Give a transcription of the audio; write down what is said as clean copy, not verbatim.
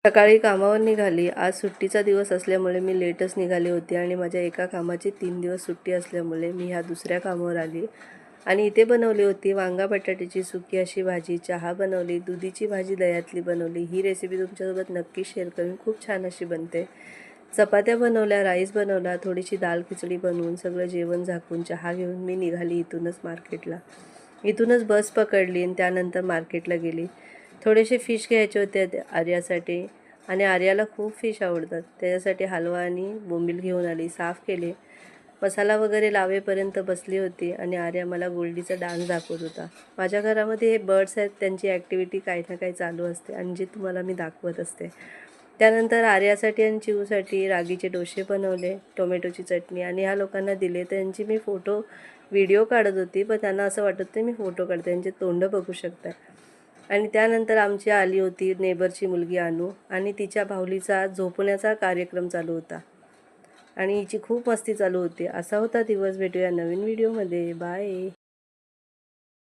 सकाळी कामावर निघाली. आज सुट्टीचा दिवस असल्यामुळे मी लेटच निघाली होती आणि माझ्या एका कामाची 3 दिवस सुट्टी असल्यामुळे मी ह्या दुसऱ्या कामावर आली आणि इथे बनवली होती वांगा बटाट्याची सुकी अशी भाजी, चहा बनवली, दुधीची भाजी दह्यातली बनवली. ही रेसिपी तुमच्यासोबत नक्की शेअर करेन, खूप छान अशी बनते. चपात्या बनवल्या, राईस बनवला, थोडीशी दाल खिचडी बनवून सगळं जेवण झाकून चहा घेऊन मी निघाली इथूनच मार्केटला. इथूनच बस पकडली आणि त्यानंतर मार्केटला गेली. थोडेसे फिश घ्यायचे होते आर्यासाठी आणि आर्याला खूप फिश आवडतात. त्याच्यासाठी हलवा आणि बोंबील घेऊन आली. साफ केले, मसाला वगैरे लावेपर्यंत बसली होती आणि आर्या मला गोल्डीचा डान्स दाखवत होता. माझ्या घरामध्ये हे बर्ड्स आहेत, त्यांची ॲक्टिव्हिटी काही ना काही चालू असते आणि जे तुम्हाला मी दाखवत असते. त्यानंतर आर्यासाठी आणि चिऊसाठी रागीचे डोसे बनवले, टोमॅटोची चटणी आणि ह्या लोकांना दिले. त्यांची मी व्हिडिओ काढत होती, पण त्यांना असं वाटत होतं मी फोटो काढते. त्यांचे तोंड बघू शकता. आणि त्यानंतर आमची आली होती नेबरची मुलगी अनु आणि तिच्या बाहुलीचा झोपण्याचा कार्यक्रम चालू होता आणि हिची खूप मस्ती चालू होती. असा होता दिवस. भेटूया नवीन व्हिडिओमध्ये. बाय.